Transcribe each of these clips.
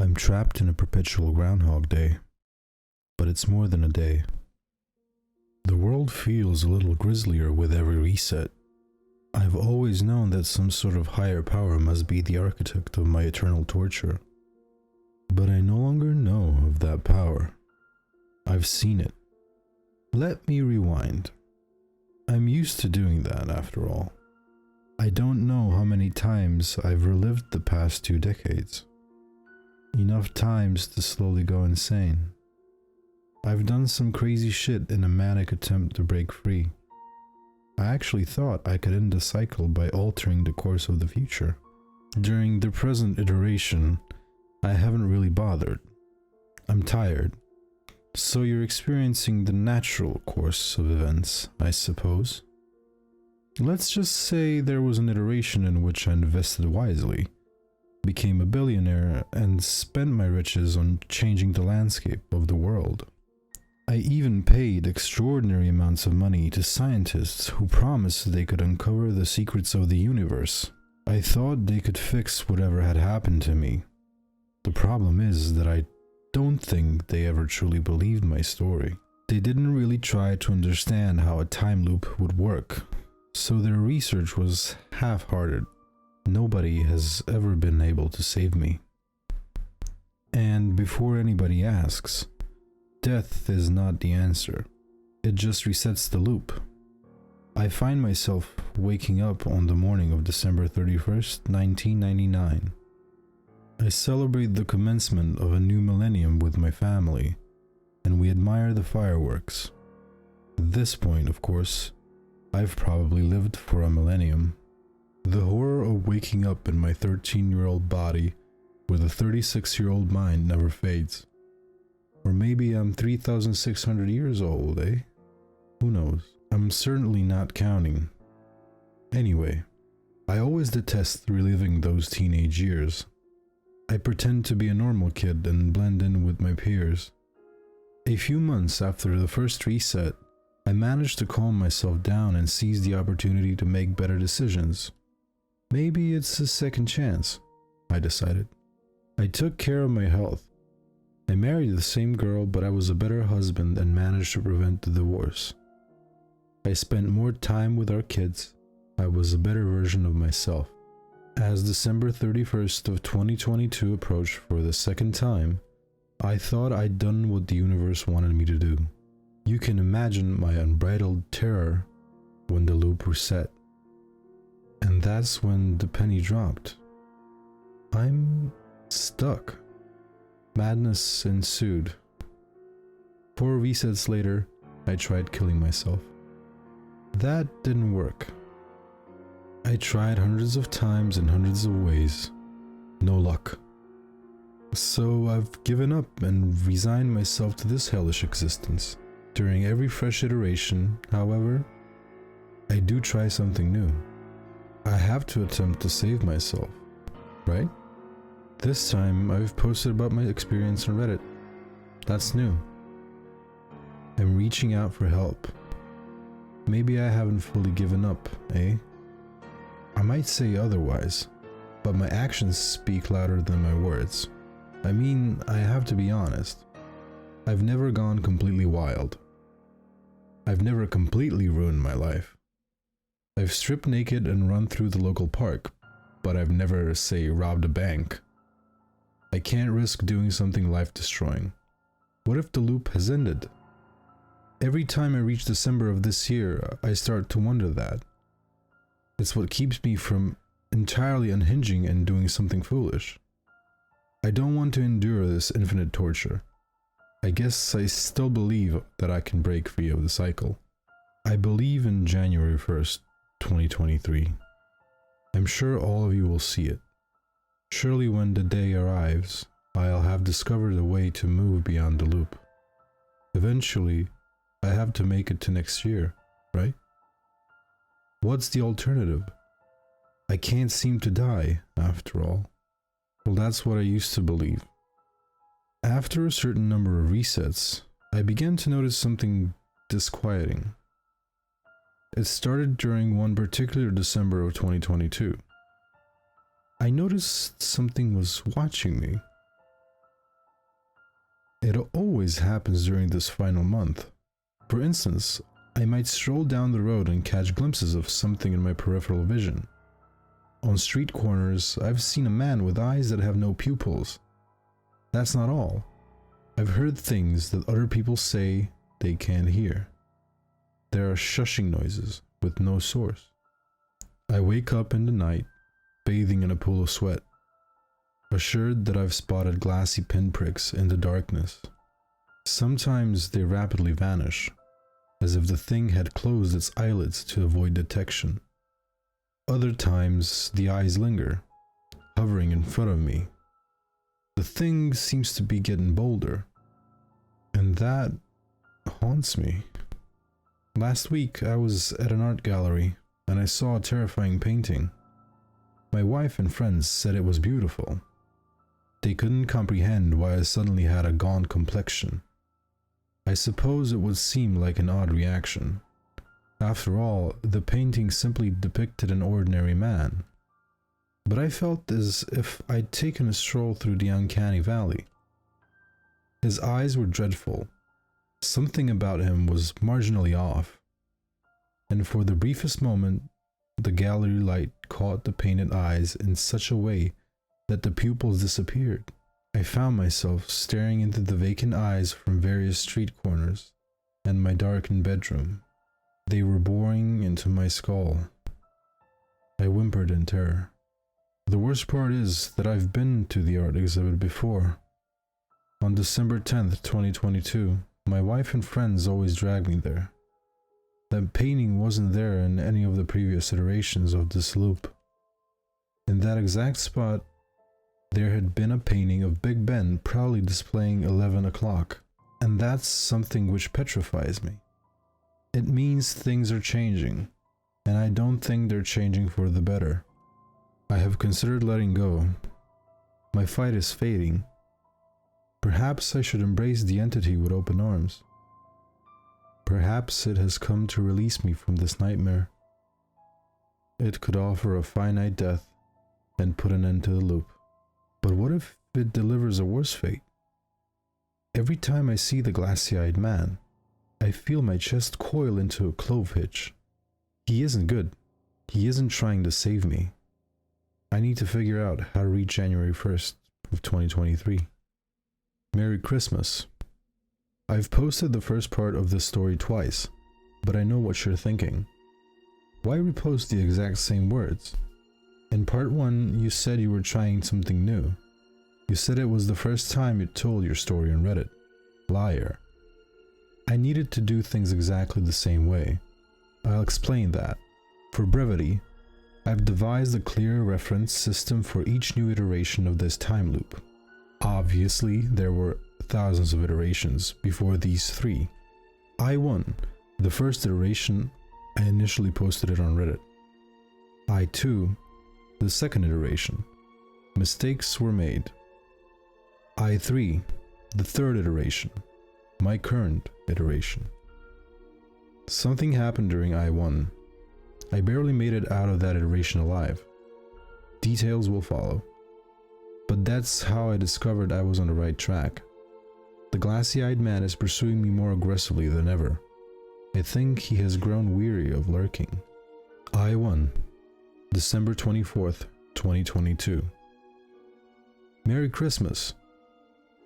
I'm trapped in a perpetual Groundhog Day, but it's more than a day. The world feels a little grislier with every reset. I've always known that some sort of higher power must be the architect of my eternal torture. But I no longer know of that power. I've seen it. Let me rewind. I'm used to doing that, after all. I don't know how many times I've relived the past 2 decades. Enough times to slowly go insane. I've done some crazy shit in a manic attempt to break free. I actually thought I could end the cycle by altering the course of the future. During the present iteration, I haven't really bothered. I'm tired. So you're experiencing the natural course of events, I suppose. Let's just say there was an iteration in which I invested wisely, became a billionaire, and spent my riches on changing the landscape of the world. I even paid extraordinary amounts of money to scientists who promised they could uncover the secrets of the universe. I thought they could fix whatever had happened to me. The problem is that I don't think they ever truly believed my story. They didn't really try to understand how a time loop would work, so their research was half-hearted. Nobody has ever been able to save me. And before anybody asks, death is not the answer. It just resets the loop. I find myself waking up on the morning of December 31st, 1999. I celebrate the commencement of a new millennium with my family, and we admire the fireworks. At this point, of course, I've probably lived for a millennium. The horror of waking up in my 13-year-old body with a 36-year-old mind never fades. Or maybe I'm 3,600 years old, eh? Who knows? I'm certainly not counting. Anyway, I always detest reliving those teenage years. I pretend to be a normal kid and blend in with my peers. A few months after the first reset, I managed to calm myself down and seize the opportunity to make better decisions. Maybe it's a second chance, I decided. I took care of my health. I married the same girl, but I was a better husband and managed to prevent the divorce. I spent more time with our kids. I was a better version of myself. As December 31st of 2022 approached for the second time, I thought I'd done what the universe wanted me to do. You can imagine my unbridled terror when the loop reset. And that's when the penny dropped. I'm stuck. Madness ensued. 4 resets later, I tried killing myself. That didn't work. I tried hundreds of times in hundreds of ways. No luck. So I've given up and resigned myself to this hellish existence. During every fresh iteration, however, I do try something new. I have to attempt to save myself, right? This time, I've posted about my experience on Reddit. That's new. I'm reaching out for help. Maybe I haven't fully given up, eh? I might say otherwise, but my actions speak louder than my words. I mean, I have to be honest. I've never gone completely wild. I've never completely ruined my life. I've stripped naked and run through the local park, but I've never, say, robbed a bank. I can't risk doing something life-destroying. What if the loop has ended? Every time I reach December of this year, I start to wonder that. It's what keeps me from entirely unhinging and doing something foolish. I don't want to endure this infinite torture. I guess I still believe that I can break free of the cycle. I believe in January 1st, 2023. I'm sure all of you will see it. Surely when the day arrives, I'll have discovered a way to move beyond the loop. Eventually, I have to make it to next year, right? What's the alternative? I can't seem to die, after all. Well, that's what I used to believe. After a certain number of resets, I began to notice something disquieting. It started during one particular December of 2022. I noticed something was watching me. It always happens during this final month. For instance, I might stroll down the road and catch glimpses of something in my peripheral vision. On street corners, I've seen a man with eyes that have no pupils. That's not all. I've heard things that other people say they can't hear. There are shushing noises with no source. I wake up in the night, bathing in a pool of sweat, assured that I've spotted glassy pinpricks in the darkness. Sometimes they rapidly vanish, as if the thing had closed its eyelids to avoid detection. Other times, the eyes linger, hovering in front of me. The thing seems to be getting bolder, and that haunts me. Last week, I was at an art gallery, and I saw a terrifying painting. My wife and friends said it was beautiful. They couldn't comprehend why I suddenly had a gaunt complexion. I suppose it would seem like an odd reaction. After all, the painting simply depicted an ordinary man. But I felt as if I'd taken a stroll through the uncanny valley. His eyes were dreadful. Something about him was marginally off. And for the briefest moment, the gallery light caught the painted eyes in such a way that the pupils disappeared. I found myself staring into the vacant eyes from various street corners and my darkened bedroom. They were boring into my skull. I whimpered in terror. The worst part is that I've been to the art exhibit before. On December 10th, 2022, my wife and friends always drag me there. That painting wasn't there in any of the previous iterations of this loop. In that exact spot, there had been a painting of Big Ben proudly displaying 11 o'clock, and that's something which petrifies me. It means things are changing, and I don't think they're changing for the better. I have considered letting go. My fight is fading. Perhaps I should embrace the entity with open arms. Perhaps it has come to release me from this nightmare. It could offer a finite death and put an end to the loop. But what if it delivers a worse fate? Every time I see the glassy-eyed man, I feel my chest coil into a clove hitch. He isn't good. He isn't trying to save me. I need to figure out how to reach January 1st of 2023. Merry Christmas. I've posted the first part of this story twice, but I know what you're thinking. Why repost the exact same words? In part 1, you said you were trying something new. You said it was the first time you told your story on Reddit. Liar. I needed to do things exactly the same way. I'll explain that. For brevity, I've devised a clear reference system for each new iteration of this time loop. Obviously, there were thousands of iterations before these 3. I1, the first iteration, I initially posted it on Reddit. I2, the second iteration. Mistakes were made. I3, the third iteration. My current iteration. Something happened during I1. I barely made it out of that iteration alive. Details will follow. But that's how I discovered I was on the right track. The glassy-eyed man is pursuing me more aggressively than ever. I think he has grown weary of lurking. I1, December 24th, 2022. Merry Christmas.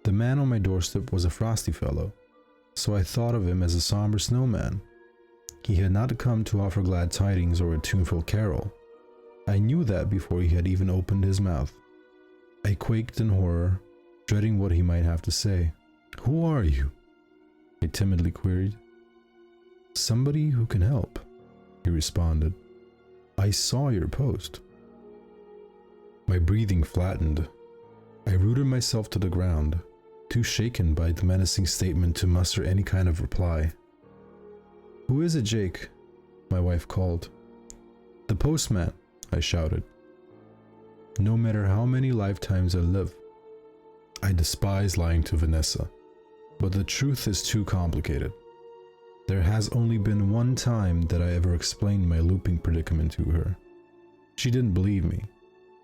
The man on my doorstep was a frosty fellow, so I thought of him as a somber snowman. He had not come to offer glad tidings or a tuneful carol. I knew that before he had even opened his mouth. I quaked in horror, dreading what he might have to say. "Who are you?" I timidly queried. "Somebody who can help," he responded. "I saw your post." My breathing flattened. I rooted myself to the ground, too shaken by the menacing statement to muster any kind of reply. "Who is it, Jake?" my wife called. "The postman," I shouted. No matter how many lifetimes I live, I despise lying to Vanessa, but the truth is too complicated. There has only been one time that I ever explained my looping predicament to her. She didn't believe me.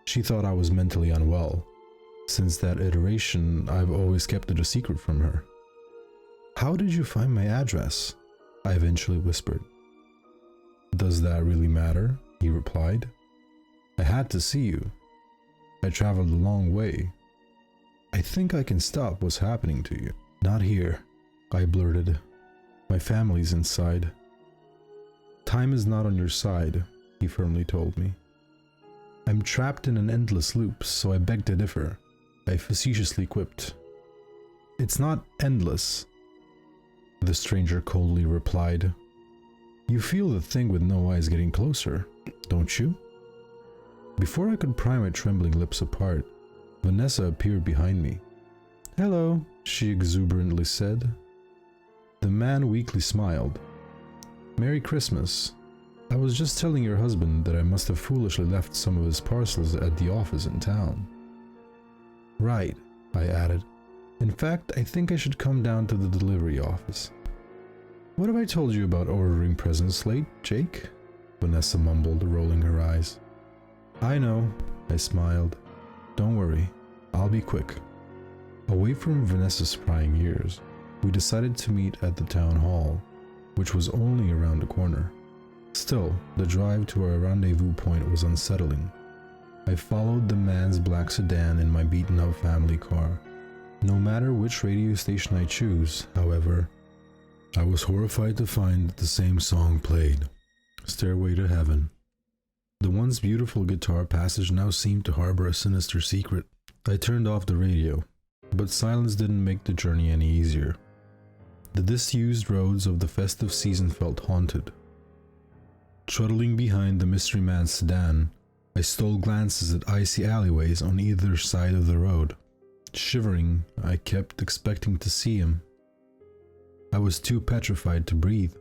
She thought I was mentally unwell. Since that iteration, I've always kept it a secret from her. How did you find my address? I eventually whispered. Does that really matter? He replied. I had to see you. I traveled a long way. I think I can stop what's happening to you. Not here, I blurted. My family's inside. Time is not on your side, he firmly told me. I'm trapped in an endless loop, so I beg to differ, I facetiously quipped. It's not endless, the stranger coldly replied. You feel the thing with no eyes getting closer, don't you? Before I could pry my trembling lips apart, Vanessa appeared behind me. Hello, she exuberantly said. The man weakly smiled. Merry Christmas. I was just telling your husband that I must have foolishly left some of his parcels at the office in town. Right, I added. In fact, I think I should come down to the delivery office. What have I told you about ordering presents late, Jake? Vanessa mumbled, rolling her eyes. I know, I smiled. Don't worry, I'll be quick. Away from Vanessa's prying ears, we decided to meet at the town hall, which was only around the corner. Still, the drive to our rendezvous point was unsettling. I followed the man's black sedan in my beaten-up family car. No matter which radio station I choose, however, I was horrified to find that the same song played, Stairway to Heaven. The once beautiful guitar passage now seemed to harbor a sinister secret. I turned off the radio, but silence didn't make the journey any easier. The disused roads of the festive season felt haunted. Trundling behind the mystery man's sedan, I stole glances at icy alleyways on either side of the road. Shivering, I kept expecting to see him. I was too petrified to breathe,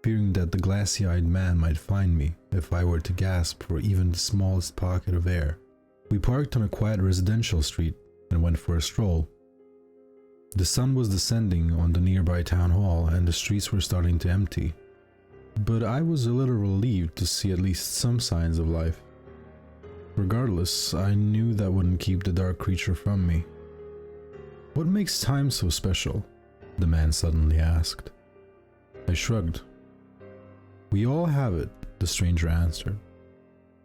fearing that the glassy-eyed man might find me if I were to gasp for even the smallest pocket of air. We parked on a quiet residential street and went for a stroll. The sun was descending on the nearby town hall and the streets were starting to empty. But I was a little relieved to see at least some signs of life. Regardless, I knew that wouldn't keep the dark creature from me. What makes time so special? The man suddenly asked. I shrugged. We all have it, the stranger answered.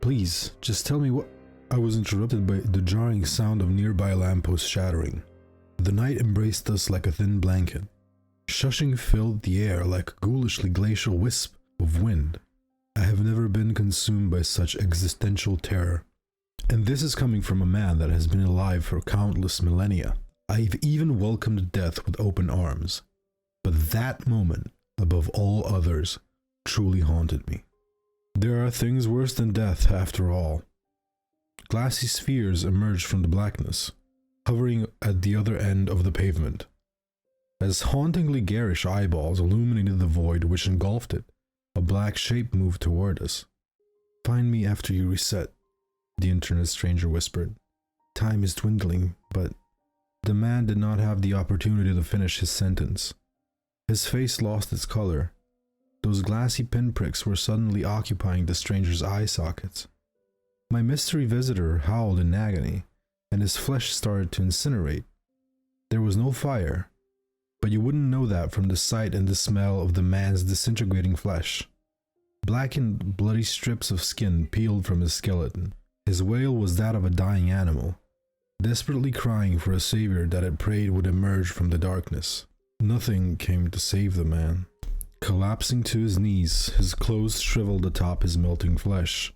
Please, just tell me what... I was interrupted by the jarring sound of nearby lampposts shattering. The night embraced us like a thin blanket. Shushing filled the air like a ghoulishly glacial wisp of wind. I have never been consumed by such existential terror. And this is coming from a man that has been alive for countless millennia. I've even welcomed death with open arms. But that moment, above all others, truly haunted me. There are things worse than death, after all. Glassy spheres emerged from the blackness, hovering at the other end of the pavement. As hauntingly garish eyeballs illuminated the void which engulfed it, a black shape moved toward us. Find me after you reset, the internet stranger whispered. Time is dwindling, but... The man did not have the opportunity to finish his sentence. His face lost its color. Those glassy pinpricks were suddenly occupying the stranger's eye sockets. My mystery visitor howled in agony, and his flesh started to incinerate. There was no fire, but you wouldn't know that from the sight and the smell of the man's disintegrating flesh. Blackened, bloody strips of skin peeled from his skeleton. His wail was that of a dying animal, desperately crying for a savior that it prayed would emerge from the darkness. Nothing came to save the man. Collapsing to his knees, his clothes shriveled atop his melting flesh.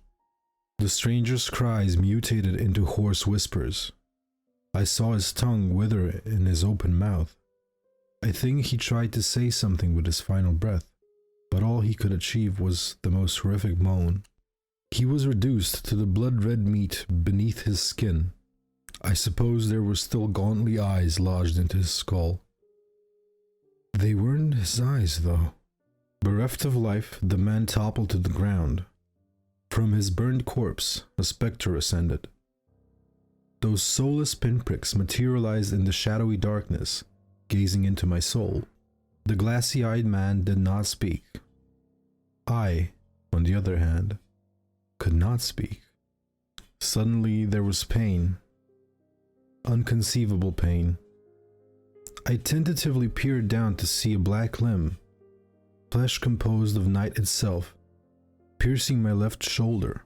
The stranger's cries mutated into hoarse whispers. I saw his tongue wither in his open mouth. I think he tried to say something with his final breath, but all he could achieve was the most horrific moan. He was reduced to the blood-red meat beneath his skin. I suppose there were still gauntly eyes lodged into his skull. They weren't his eyes, though. Bereft of life, the man toppled to the ground. From his burned corpse, a spectre ascended. Those soulless pinpricks materialized in the shadowy darkness, gazing into my soul. The glassy-eyed man did not speak. I, on the other hand, could not speak. Suddenly there was pain. Unconceivable pain. I tentatively peered down to see a black limb, flesh composed of night itself, piercing my left shoulder.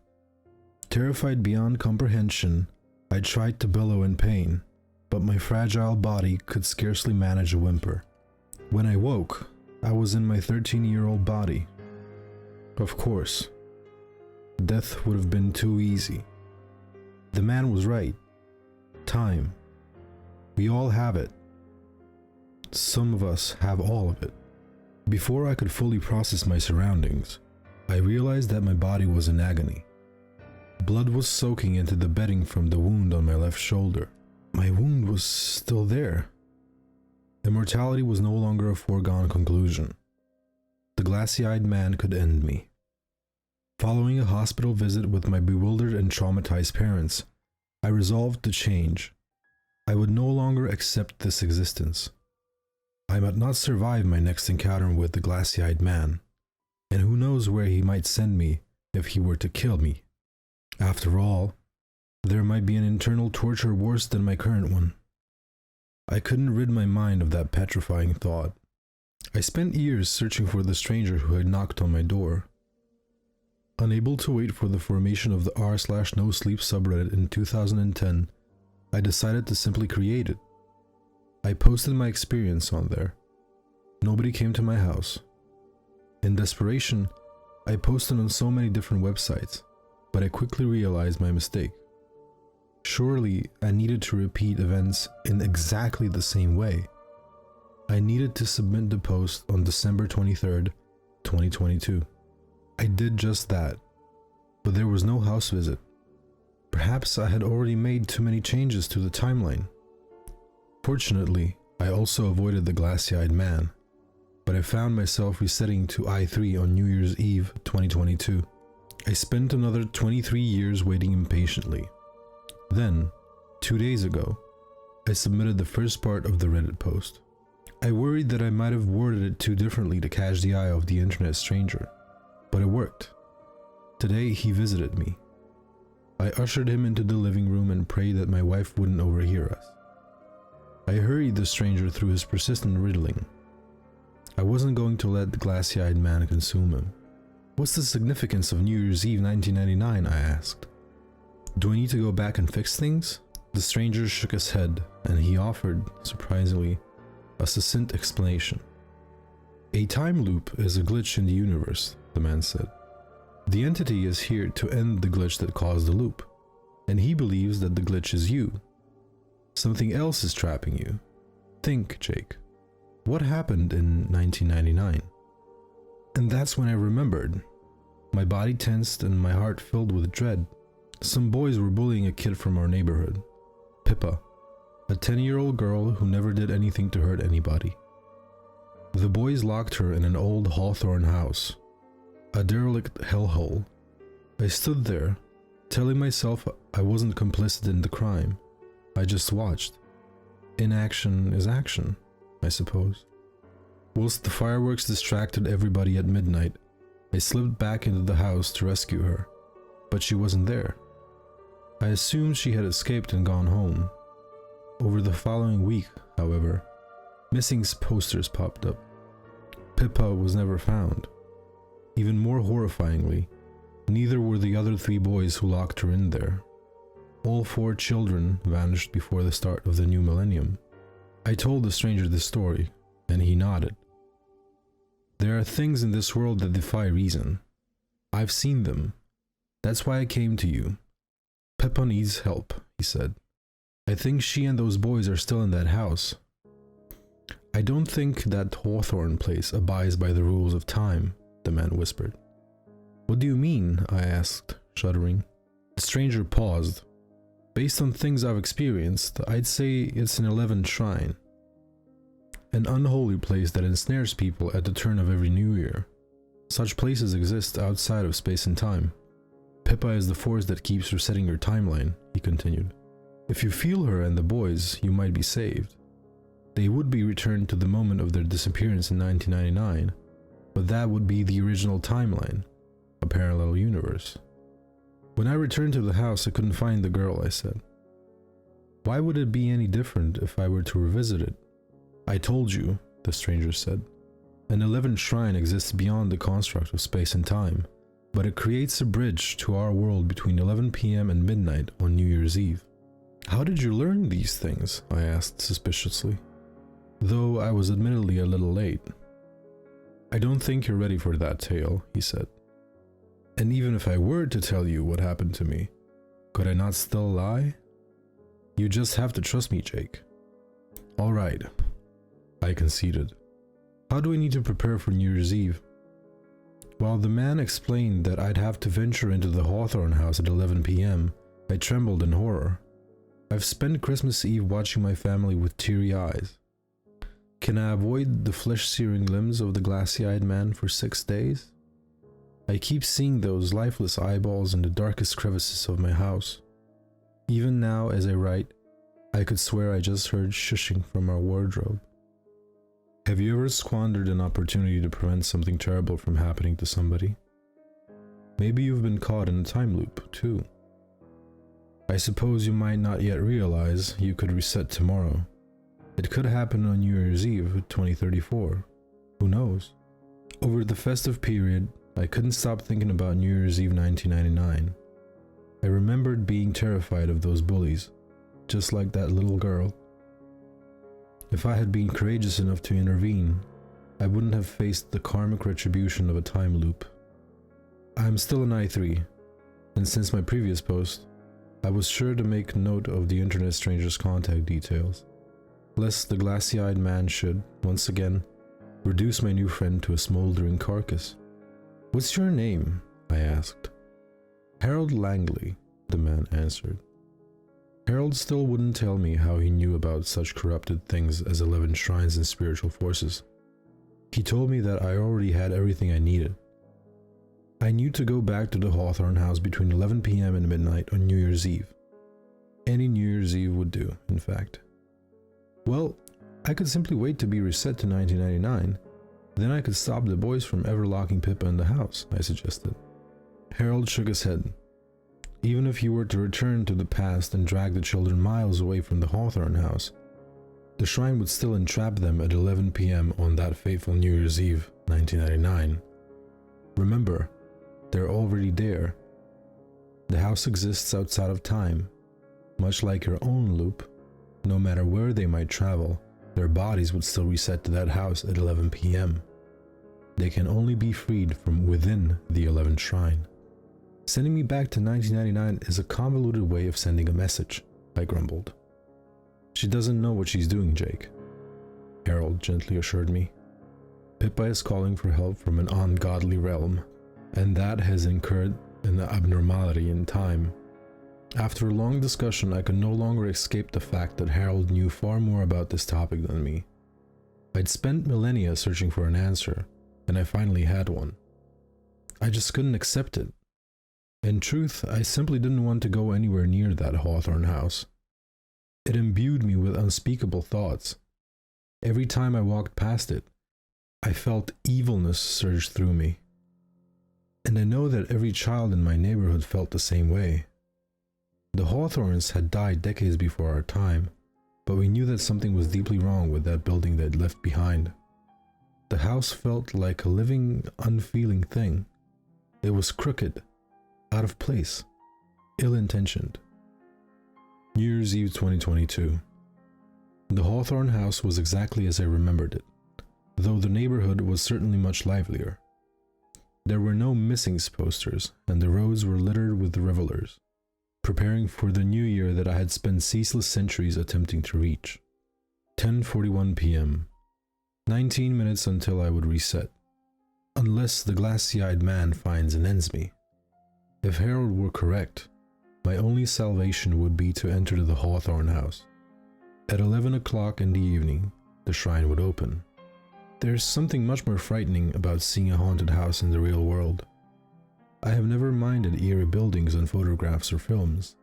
Terrified beyond comprehension, I tried to bellow in pain, but my fragile body could scarcely manage a whimper. When I woke, I was in my 13-year-old body. Of course, death would have been too easy. The man was right. Time. We all have it. Some of us have all of it. Before I could fully process my surroundings, I realized that my body was in agony. Blood was soaking into the bedding from the wound on my left shoulder. My wound was still there. Immortality was no longer a foregone conclusion. The glassy-eyed man could end me. Following a hospital visit with my bewildered and traumatized parents, I resolved to change. I would no longer accept this existence. I might not survive my next encounter with the glassy-eyed man, and who knows where he might send me if he were to kill me. After all, there might be an internal torture worse than my current one. I couldn't rid my mind of that petrifying thought. I spent years searching for the stranger who had knocked on my door. Unable to wait for the formation of the r/nosleep subreddit in 2010, I decided to simply create it. I posted my experience on there. Nobody came to my house. In desperation, I posted on so many different websites, but I quickly realized my mistake. Surely, I needed to repeat events in exactly the same way. I needed to submit the post on December 23rd, 2022. I did just that, but there was no house visit. Perhaps I had already made too many changes to the timeline. Fortunately, I also avoided the glassy-eyed man, but I found myself resetting to I3 on New Year's Eve 2022. I spent another 23 years waiting impatiently. Then, 2 days ago, I submitted the first part of the Reddit post. I worried that I might have worded it too differently to catch the eye of the internet stranger, but it worked. Today he visited me. I ushered him into the living room and prayed that my wife wouldn't overhear us. I hurried the stranger through his persistent riddling. I wasn't going to let the glassy-eyed man consume him. "What's the significance of New Year's Eve 1999? I asked. "Do I need to go back and fix things?" The stranger shook his head, and he offered, surprisingly, a succinct explanation. "A time loop is a glitch in the universe," the man said. "The entity is here to end the glitch that caused the loop, and he believes that the glitch is you. Something else is trapping you. Think, Jake. What happened in 1999? And that's when I remembered. My body tensed and my heart filled with dread. Some boys were bullying a kid from our neighborhood, Pippa, a 10-year-old girl who never did anything to hurt anybody. The boys locked her in an old Hawthorne house, a derelict hellhole. I stood there, telling myself I wasn't complicit in the crime. I just watched. Inaction is action, I suppose. Whilst the fireworks distracted everybody at midnight, I slipped back into the house to rescue her, but she wasn't there. I assumed she had escaped and gone home. Over the following week, however, missing posters popped up. Pippa was never found. Even more horrifyingly, neither were the other 3 boys who locked her in there. All 4 children vanished before the start of the new millennium. I told the stranger this story, and he nodded. There are things in this world that defy reason. I've seen them. That's why I came to you. Pippa needs help, he said. I think she and those boys are still in that house. I don't think that Hawthorne place abides by the rules of time, the man whispered. What do you mean? I asked, shuddering. The stranger paused. Based on things I've experienced, I'd say it's an 11th shrine. An unholy place that ensnares people at the turn of every new year. Such places exist outside of space and time. Pippa is the force that keeps resetting your timeline, he continued. If you feel her and the boys, you might be saved. They would be returned to the moment of their disappearance in 1999, but that would be the original timeline, a parallel universe. When I returned to the house, I couldn't find the girl, I said. Why would it be any different if I were to revisit it? I told you, the stranger said. An 11th shrine exists beyond the construct of space and time, but it creates a bridge to our world between 11 p.m. and midnight on New Year's Eve. How did you learn these things? I asked suspiciously, though I was admittedly a little late. I don't think you're ready for that tale, he said. And even if I were to tell you what happened to me, could I not still lie? You just have to trust me, Jake. All right, I conceded. How do I need to prepare for New Year's Eve? While the man explained that I'd have to venture into the Hawthorne house at 11 p.m., I trembled in horror. I've spent Christmas Eve watching my family with teary eyes. Can I avoid the flesh-searing limbs of the glassy-eyed man for 6 days? I keep seeing those lifeless eyeballs in the darkest crevices of my house. Even now, as I write, I could swear I just heard shushing from our wardrobe. Have you ever squandered an opportunity to prevent something terrible from happening to somebody? Maybe you've been caught in a time loop, too. I suppose you might not yet realize you could reset tomorrow. It could happen on New Year's Eve 2034. Who knows? Over the festive period, I couldn't stop thinking about New Year's Eve 1999. I remembered being terrified of those bullies, just like that little girl. If I had been courageous enough to intervene, I wouldn't have faced the karmic retribution of a time loop. I am still an I3, and since my previous post, I was sure to make note of the internet stranger's contact details, lest the glassy-eyed man should, once again, reduce my new friend to a smoldering carcass. What's your name? I asked. Harold Langley, the man answered. Harold still wouldn't tell me how he knew about such corrupted things as 11 shrines and spiritual forces. He told me that I already had everything I needed. I knew to go back to the Hawthorne house between 11 p.m. and midnight on New Year's Eve. Any New Year's Eve would do, in fact. Well, I could simply wait to be reset to 1999, then I could stop the boys from ever locking Pippa in the house, I suggested. Harold shook his head. Even if you were to return to the past and drag the children miles away from the Hawthorne house, the shrine would still entrap them at 11 p.m. on that fateful New Year's Eve, 1999. Remember, they're already there. The house exists outside of time. Much like your own loop, no matter where they might travel, their bodies would still reset to that house at 11 p.m. They can only be freed from within the 11th shrine. Sending me back to 1999 is a convoluted way of sending a message, I grumbled. She doesn't know what she's doing, Jake, Harold gently assured me. Pippa is calling for help from an ungodly realm, and that has incurred an abnormality in time. After a long discussion, I could no longer escape the fact that Harold knew far more about this topic than me. I'd spent millennia searching for an answer, and I finally had one. I just couldn't accept it. In truth, I simply didn't want to go anywhere near that Hawthorne house. It imbued me with unspeakable thoughts. Every time I walked past it, I felt evilness surge through me. And I know that every child in my neighborhood felt the same way. The Hawthorns had died decades before our time, but we knew that something was deeply wrong with that building they'd left behind. The house felt like a living, unfeeling thing. It was crooked, out of place, ill-intentioned. New Year's Eve 2022. The Hawthorne house was exactly as I remembered it, though the neighborhood was certainly much livelier. There were no missings posters, and the roads were littered with revelers, preparing for the new year that I had spent ceaseless centuries attempting to reach. 10:41 p.m. 19 minutes until I would reset, unless the glassy-eyed man finds and ends me. If Harold were correct, my only salvation would be to enter the Hawthorne house. At 11 o'clock in the evening, the shrine would open. There's something much more frightening about seeing a haunted house in the real world. I have never minded eerie buildings on photographs or films,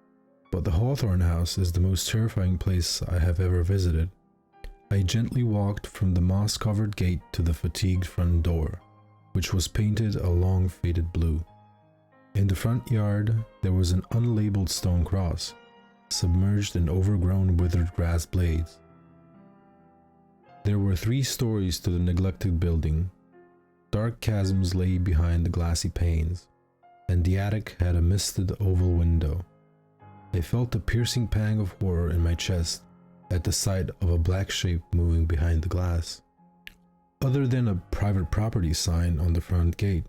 but the Hawthorne house is the most terrifying place I have ever visited. I gently walked from the moss-covered gate to the fatigued front door, which was painted a long faded blue. In the front yard, there was an unlabeled stone cross, submerged in overgrown withered grass blades. There were 3 stories to the neglected building. Dark chasms lay behind the glassy panes, and the attic had a misted oval window. I felt a piercing pang of horror in my chest at the sight of a black shape moving behind the glass. Other than a private property sign on the front gate,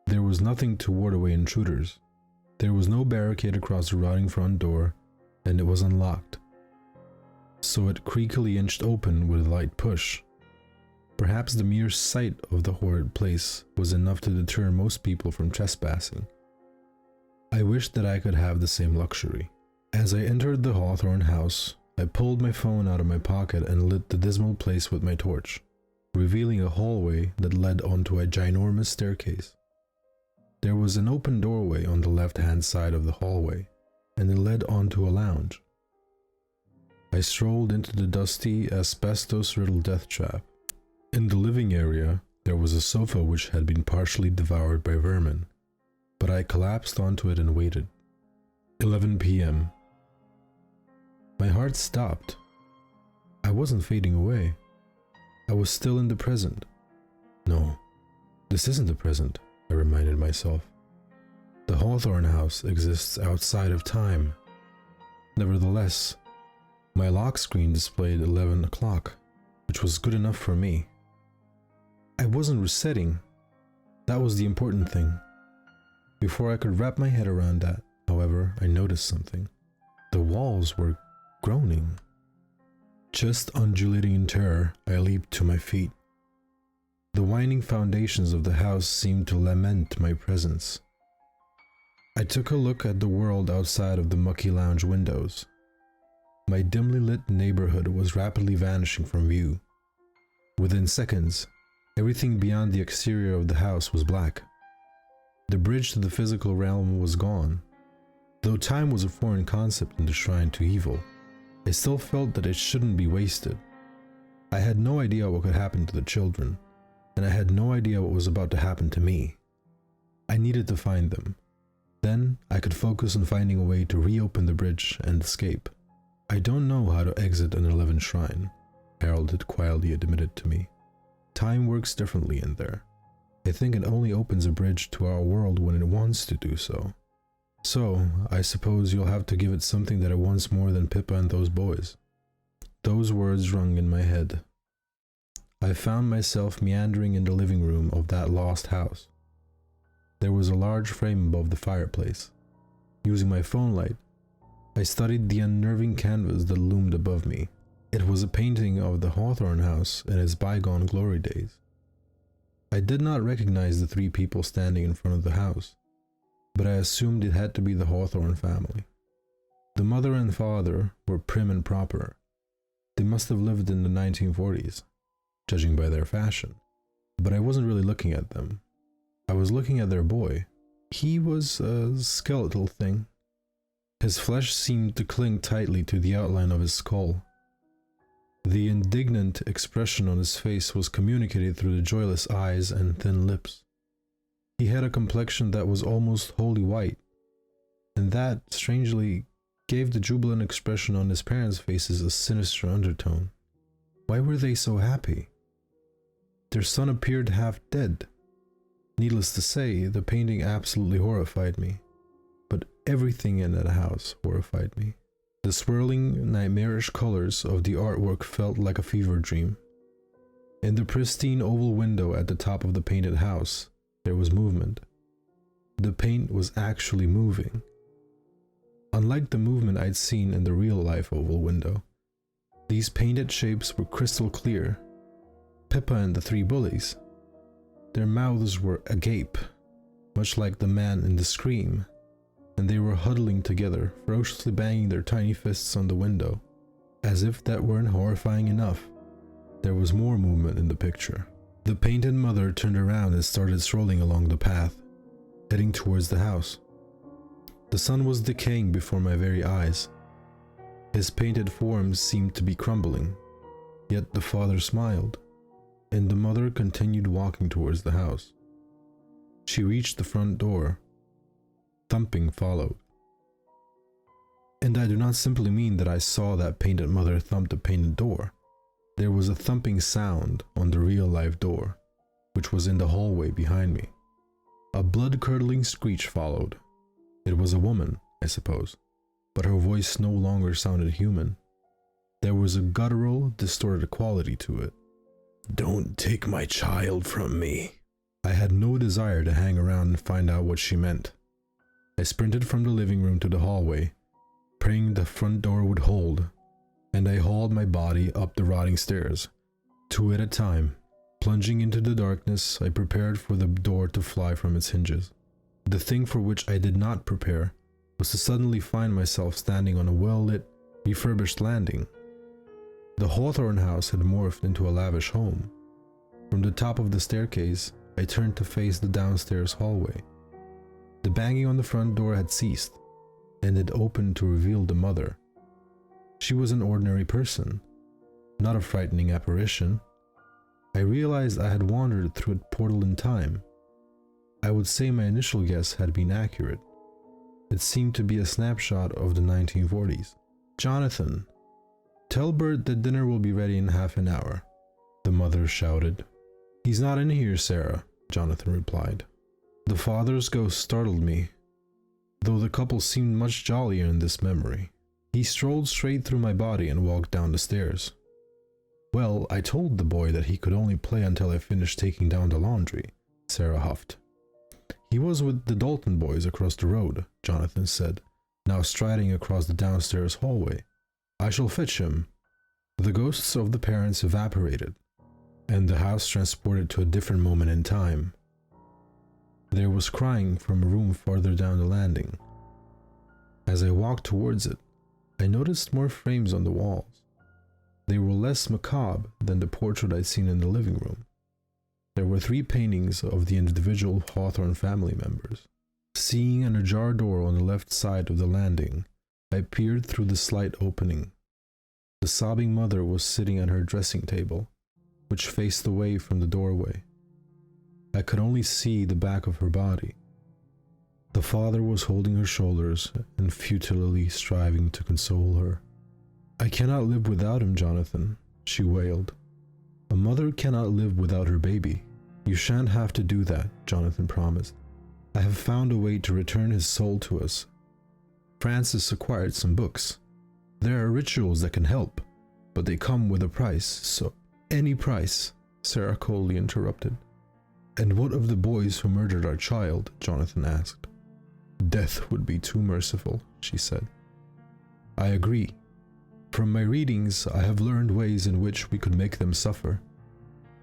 there was nothing to ward away intruders. There was no barricade across the rotting front door, and it was unlocked, so it creakily inched open with a light push. Perhaps the mere sight of the horrid place was enough to deter most people from trespassing. I wished that I could have the same luxury. As I entered the Hawthorne house, I pulled my phone out of my pocket and lit the dismal place with my torch, revealing a hallway that led onto a ginormous staircase. There was an open doorway on the left-hand side of the hallway, and it led onto a lounge. I strolled into the dusty, asbestos-riddled death trap. In the living area, there was a sofa which had been partially devoured by vermin, but I collapsed onto it and waited. 11 p.m. My heart stopped. I wasn't fading away. I was still in the present. No, this isn't the present, I reminded myself. The Hawthorne house exists outside of time. Nevertheless, my lock screen displayed 11 o'clock, which was good enough for me. I wasn't resetting. That was the important thing. Before I could wrap my head around that, however, I noticed something. The walls were groaning. Just undulating in terror, I leaped to my feet. The winding foundations of the house seemed to lament my presence. I took a look at the world outside of the mucky lounge windows. My dimly lit neighborhood was rapidly vanishing from view. Within seconds, everything beyond the exterior of the house was black. The bridge to the physical realm was gone. Though time was a foreign concept in the shrine to evil, I still felt that it shouldn't be wasted. I had no idea what could happen to the children, and I had no idea what was about to happen to me. I needed to find them. Then I could focus on finding a way to reopen the bridge and escape. I don't know how to exit an 11 shrine, Harold had quietly admitted to me. Time works differently in there. I think it only opens a bridge to our world when it wants to do so. So, I suppose you'll have to give it something that it wants more than Pippa and those boys. Those words rung in my head. I found myself meandering in the living room of that lost house. There was a large frame above the fireplace. Using my phone light, I studied the unnerving canvas that loomed above me. It was a painting of the Hawthorne house in its bygone glory days. I did not recognize the 3 people standing in front of the house, but I assumed it had to be the Hawthorne family. The mother and father were prim and proper. They must have lived in the 1940s, judging by their fashion. But I wasn't really looking at them. I was looking at their boy. He was a skeletal thing. His flesh seemed to cling tightly to the outline of his skull. The indignant expression on his face was communicated through the joyless eyes and thin lips. He had a complexion that was almost wholly white, and that, strangely, gave the jubilant expression on his parents' faces a sinister undertone. Why were they so happy? Their son appeared half dead. Needless to say, the painting absolutely horrified me. But everything in that house horrified me. The swirling, nightmarish colors of the artwork felt like a fever dream. In the pristine oval window at the top of the painted house, there was movement. The paint was actually moving. Unlike the movement I'd seen in the real-life oval window, these painted shapes were crystal clear. Pippa and the 3 bullies. Their mouths were agape, much like the man in the Scream, and they were huddling together, ferociously banging their tiny fists on the window. As if that weren't horrifying enough, there was more movement in the picture. The painted mother turned around and started strolling along the path, heading towards the house. The sun was decaying before my very eyes. His painted form seemed to be crumbling, yet the father smiled, and the mother continued walking towards the house. She reached the front door. Thumping followed. And I do not simply mean that I saw that painted mother thump the painted door. There was a thumping sound on the real-life door, which was in the hallway behind me. A blood-curdling screech followed. It was a woman, I suppose, but her voice no longer sounded human. There was a guttural, distorted quality to it. "Don't take my child from me." I had no desire to hang around and find out what she meant. I sprinted from the living room to the hallway, praying the front door would hold, and I hauled my body up the rotting stairs, 2 at a time. Plunging into the darkness, I prepared for the door to fly from its hinges. The thing for which I did not prepare was to suddenly find myself standing on a well-lit, refurbished landing. The Hawthorne house had morphed into a lavish home. From the top of the staircase, I turned to face the downstairs hallway. The banging on the front door had ceased, and it opened to reveal the mother. She was an ordinary person, not a frightening apparition. I realized I had wandered through a portal in time. I would say my initial guess had been accurate. It seemed to be a snapshot of the 1940s. "Jonathan, tell Bert that dinner will be ready in half an hour," the mother shouted. "He's not in here, Sarah," Jonathan replied. The father's ghost startled me, though the couple seemed much jollier in this memory. He strolled straight through my body and walked down the stairs. "Well, I told the boy that he could only play until I finished taking down the laundry," Sarah huffed. "He was with the Dalton boys across the road," Jonathan said, now striding across the downstairs hallway. "I shall fetch him." The ghosts of the parents evaporated, and the house transported to a different moment in time. There was crying from a room farther down the landing. As I walked towards it, I noticed more frames on the walls. They were less macabre than the portrait I'd seen in the living room. There were 3 paintings of the individual Hawthorne family members. Seeing an ajar door on the left side of the landing, I peered through the slight opening. The sobbing mother was sitting at her dressing table, which faced away from the doorway. I could only see the back of her body. The father was holding her shoulders and futilely striving to console her. "I cannot live without him, Jonathan," she wailed. "A mother cannot live without her baby." "You shan't have to do that," Jonathan promised. "I have found a way to return his soul to us. Francis acquired some books. There are rituals that can help, but they come with a price, so—" "Any price," Sarah coldly interrupted. "And what of the boys who murdered our child?" Jonathan asked. "Death would be too merciful," she said. "I agree. From my readings, I have learned ways in which we could make them suffer.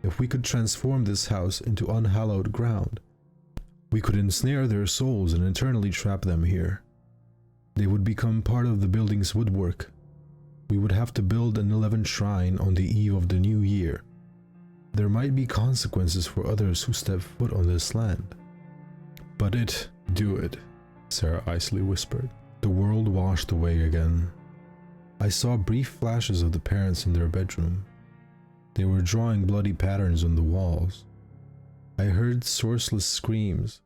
If we could transform this house into unhallowed ground, we could ensnare their souls and eternally trap them here. They would become part of the building's woodwork. We would have to build an 11th shrine on the eve of the new year. There might be consequences for others who step foot on this land." "But do it," Sarah icily whispered. The world washed away again. I saw brief flashes of the parents in their bedroom. They were drawing bloody patterns on the walls. I heard sourceless screams,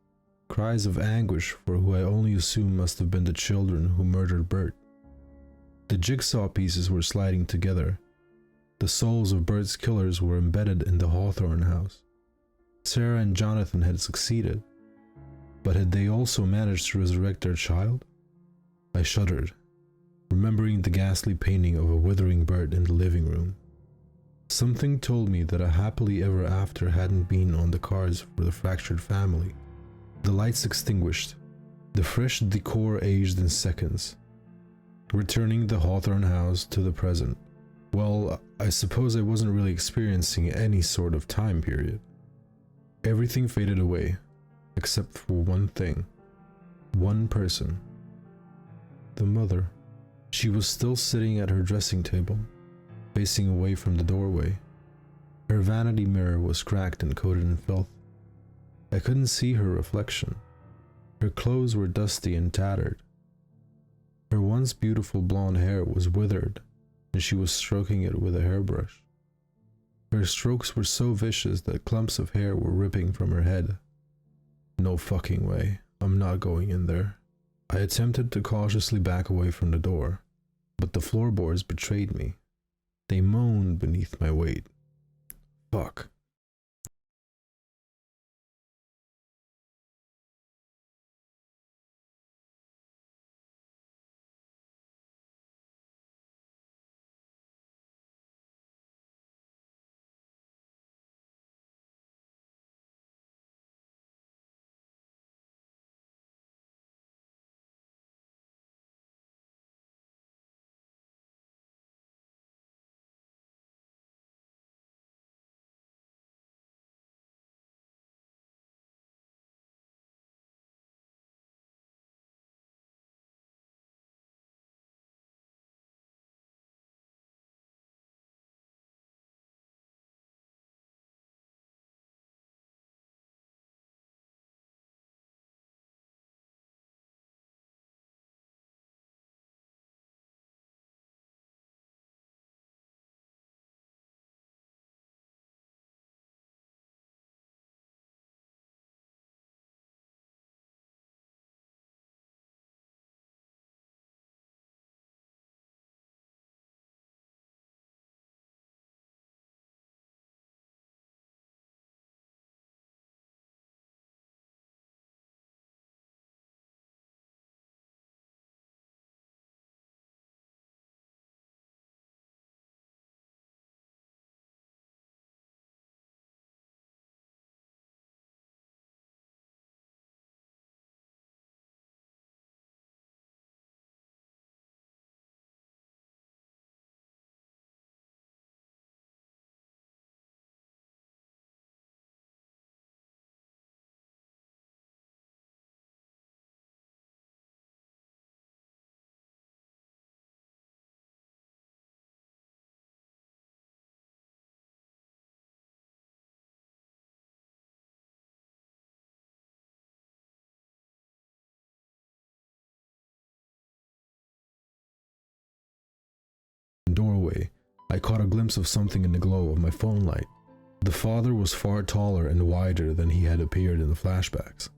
cries of anguish for who I only assume must have been the children who murdered Bert. The jigsaw pieces were sliding together. The souls of Bert's killers were embedded in the Hawthorne house. Sarah and Jonathan had succeeded, but had they also managed to resurrect their child? I shuddered, remembering the ghastly painting of a withering Bert in the living room. Something told me that a happily ever after hadn't been on the cards for the fractured family. The lights extinguished, the fresh decor aged in seconds, returning the Hawthorne house to the present. Well, I suppose I wasn't really experiencing any sort of time period. Everything faded away, except for one thing. One person. The mother. She was still sitting at her dressing table, facing away from the doorway. Her vanity mirror was cracked and coated in filth. I couldn't see her reflection. Her clothes were dusty and tattered. Her once beautiful blonde hair was withered, and she was stroking it with a hairbrush. Her strokes were so vicious that clumps of hair were ripping from her head. No fucking way. I'm not going in there. I attempted to cautiously back away from the door, but the floorboards betrayed me. They moaned beneath my weight. Fuck. Doorway, I caught a glimpse of something in the glow of my phone light. The father was far taller and wider than he had appeared in the flashbacks.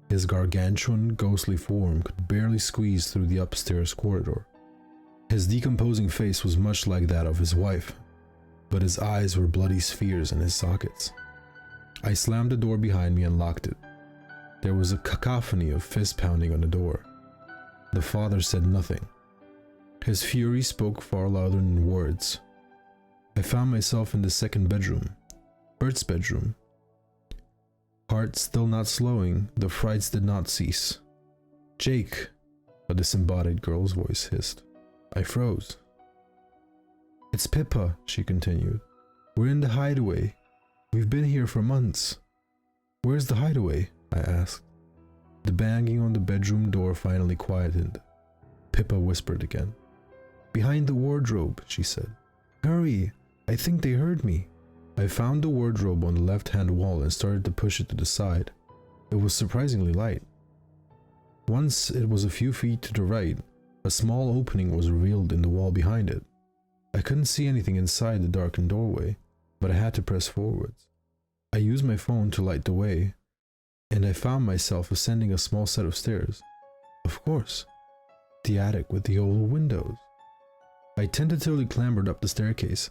His gargantuan, ghostly form could barely squeeze through the upstairs corridor. His decomposing face was much like that of his wife, but his eyes were bloody spheres in his sockets. I slammed the door behind me and locked it. There was a cacophony of fist pounding on the door. The father said nothing. His fury spoke far louder than words. I found myself in the second bedroom, Bert's bedroom. Heart still not slowing, the frights did not cease. "Jake," a disembodied girl's voice hissed. I froze. "It's Pippa," she continued. "We're in the hideaway. We've been here for months." "Where's the hideaway?" I asked. The banging on the bedroom door finally quieted. Pippa whispered again. "Behind the wardrobe," she said. "Hurry, I think they heard me." I found the wardrobe on the left-hand wall and started to push it to the side. It was surprisingly light. Once it was a few feet to the right, a small opening was revealed in the wall behind it. I couldn't see anything inside the darkened doorway, but I had to press forwards. I used my phone to light the way, and I found myself ascending a small set of stairs. Of course, the attic with the oval windows. I tentatively clambered up the staircase,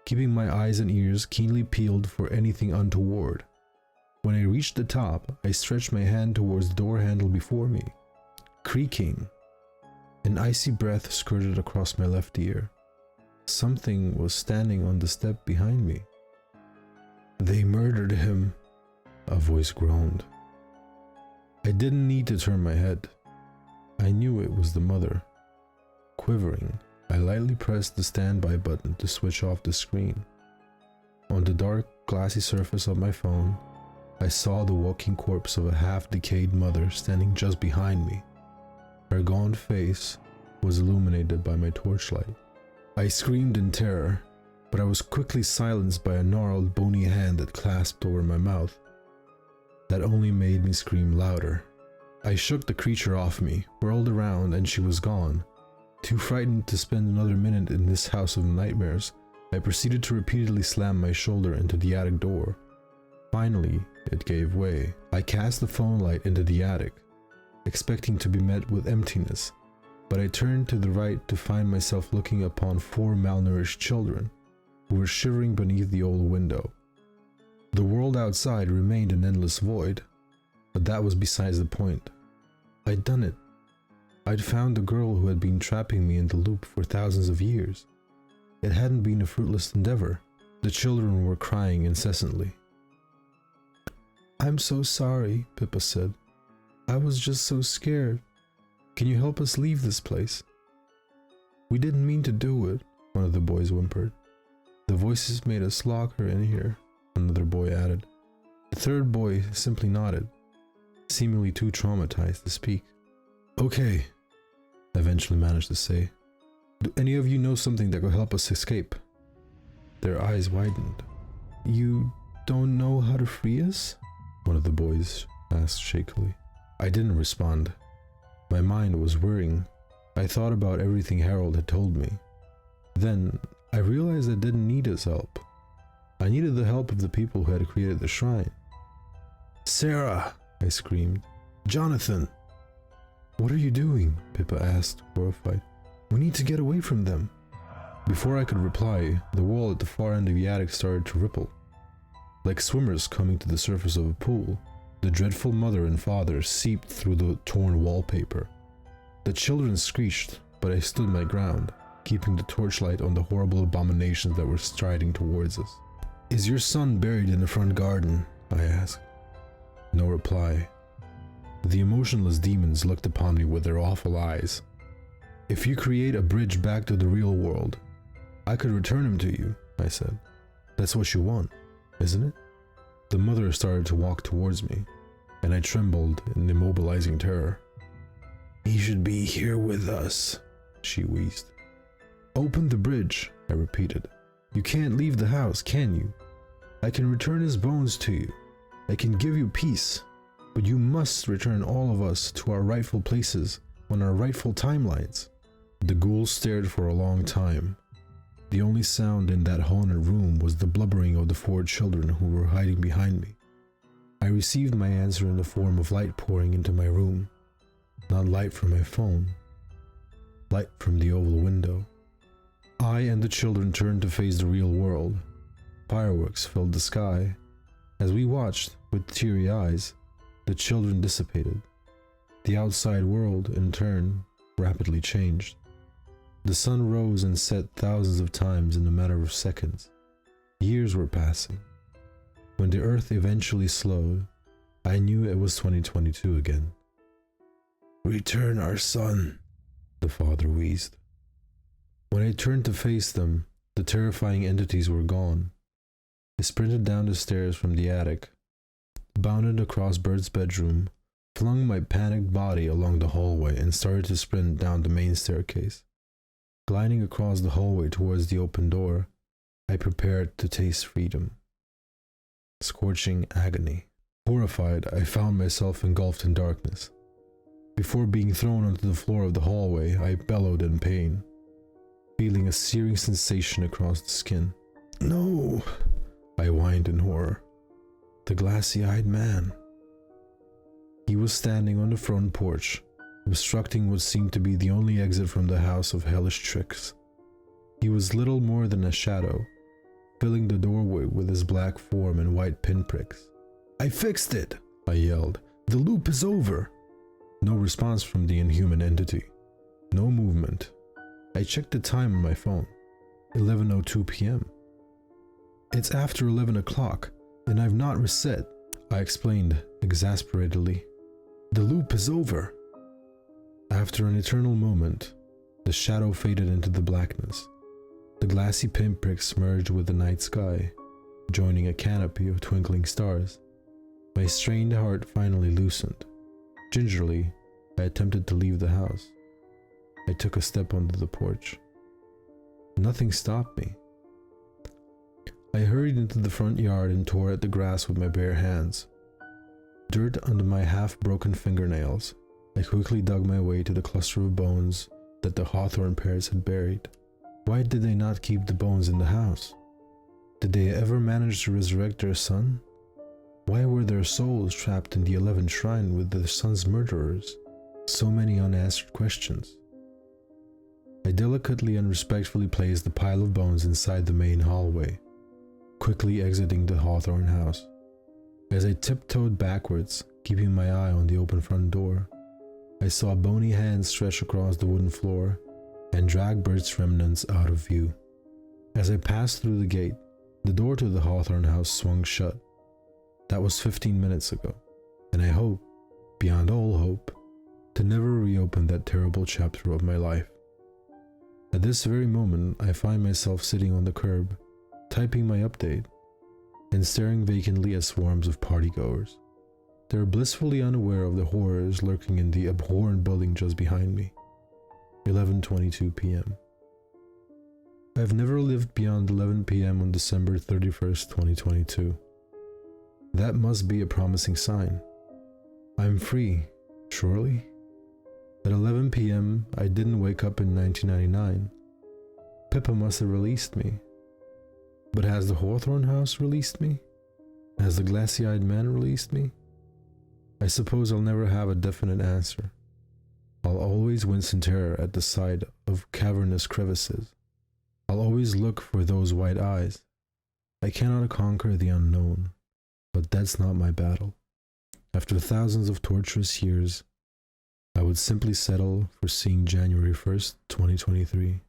keeping my eyes and ears keenly peeled for anything untoward. When I reached the top, I stretched my hand towards the door handle before me. Creaking. An icy breath skirted across my left ear. Something was standing on the step behind me. "They murdered him," a voice groaned. I didn't need to turn my head. I knew it was the mother. Quivering, I lightly pressed the standby button to switch off the screen. On the dark, glassy surface of my phone, I saw the walking corpse of a half-decayed mother standing just behind me. Her gaunt face was illuminated by my torchlight. I screamed in terror, but I was quickly silenced by a gnarled, bony hand that clasped over my mouth. That only made me scream louder. I shook the creature off me, whirled around, and she was gone. Too frightened to spend another minute in this house of nightmares, I proceeded to repeatedly slam my shoulder into the attic door. Finally, it gave way. I cast the phone light into the attic, expecting to be met with emptiness. but I turned to the right to find myself looking upon 4 malnourished children who were shivering beneath the old window. The world outside remained an endless void, but that was besides the point. I'd done it. I'd found the girl who had been trapping me in the loop for thousands of years. It hadn't been a fruitless endeavor. The children were crying incessantly. "I'm so sorry," Pippa said. "I was just so scared. Can you help us leave this place?" "We didn't mean to do it," one of the boys whimpered. "The voices made us lock her in here," another boy added. The third boy simply nodded, seemingly too traumatized to speak. "Okay," I eventually managed to say. "Do any of you know something that could help us escape?" Their eyes widened. "You don't know how to free us?" one of the boys asked shakily. I didn't respond. My mind was whirring. I thought about everything Harold had told me. Then I realized I didn't need his help. I needed the help of the people who had created the shrine. "Sarah!" I screamed. "Jonathan!" "What are you doing?" Pippa asked, horrified. "We need to get away from them." Before I could reply, the wall at the far end of the attic started to ripple. Like swimmers coming to the surface of a pool, the dreadful mother and father seeped through the torn wallpaper. The children screeched, but I stood my ground, keeping the torchlight on the horrible abominations that were striding towards us. "Is your son buried in the front garden?" I asked. No reply. The emotionless demons looked upon me with their awful eyes. "If you create a bridge back to the real world, I could return him to you," I said. "That's what you want, isn't it?" The mother started to walk towards me, and I trembled in immobilizing terror. "He should be here with us," she wheezed. "Open the bridge," I repeated. "You can't leave the house, can you? I can return his bones to you. I can give you peace, but you must return all of us to our rightful places on our rightful timelines." The ghouls stared for a long time. The only sound in that haunted room was the blubbering of the 4 children who were hiding behind me. I received my answer in the form of light pouring into my room. Not light from my phone. Light from the oval window. I and the children turned to face the real world. Fireworks filled the sky. As we watched, with teary eyes, the children dissipated. The outside world, in turn, rapidly changed. The sun rose and set thousands of times in a matter of seconds. Years were passing. When the earth eventually slowed, I knew it was 2022 again. "Return our son," the father wheezed. When I turned to face them, the terrifying entities were gone. I sprinted down the stairs from the attic, bounded across Bert's bedroom, flung my panicked body along the hallway, and started to sprint down the main staircase. Gliding across the hallway towards the open door, I prepared to taste freedom. Scorching agony. Horrified, I found myself engulfed in darkness. Before being thrown onto the floor of the hallway, I bellowed in pain, feeling a searing sensation across the skin. "No!" I whined in horror. The glassy-eyed man. He was standing on the front porch, obstructing what seemed to be the only exit from the house of hellish tricks. He was little more than a shadow, filling the doorway with his black form and white pinpricks. "I fixed it!" I yelled. "The loop is over!" No response from the inhuman entity. No movement. I checked the time on my phone. 11:02 p.m. "It's after 11 o'clock, and I've not reset," I explained exasperatedly. "The loop is over." After an eternal moment, the shadow faded into the blackness. The glassy pinpricks merged with the night sky, joining a canopy of twinkling stars. My strained heart finally loosened. Gingerly, I attempted to leave the house. I took a step onto the porch. Nothing stopped me. I hurried into the front yard and tore at the grass with my bare hands. Dirt under my half-broken fingernails, I quickly dug my way to the cluster of bones that the hawthorn pears had buried. Why did they not keep the bones in the house? Did they ever manage to resurrect their son? Why were their souls trapped in the 11th shrine with their son's murderers? So many unanswered questions. I delicately and respectfully placed the pile of bones inside the main hallway, quickly exiting the Hawthorne house. As I tiptoed backwards, keeping my eye on the open front door, I saw bony hands stretch across the wooden floor and drag Bert's remnants out of view. As I passed through the gate, the door to the Hawthorne house swung shut. That was 15 minutes ago, and I hope, beyond all hope, to never reopen that terrible chapter of my life. At this very moment, I find myself sitting on the curb, typing my update, and staring vacantly at swarms of partygoers. They are blissfully unaware of the horrors lurking in the abhorrent building just behind me. 11:22 p.m. I have never lived beyond 11 p.m. on December 31st, 2022. That must be a promising sign. I'm free, surely? At 11 p.m., I didn't wake up in 1999. Pippa must have released me. But has the Hawthorne house released me? Has the glassy-eyed man released me? I suppose I'll never have a definite answer. I'll always wince in terror at the sight of cavernous crevices. I'll always look for those white eyes. I cannot conquer the unknown, but that's not my battle. After thousands of torturous years, I would simply settle for seeing January 1st, 2023.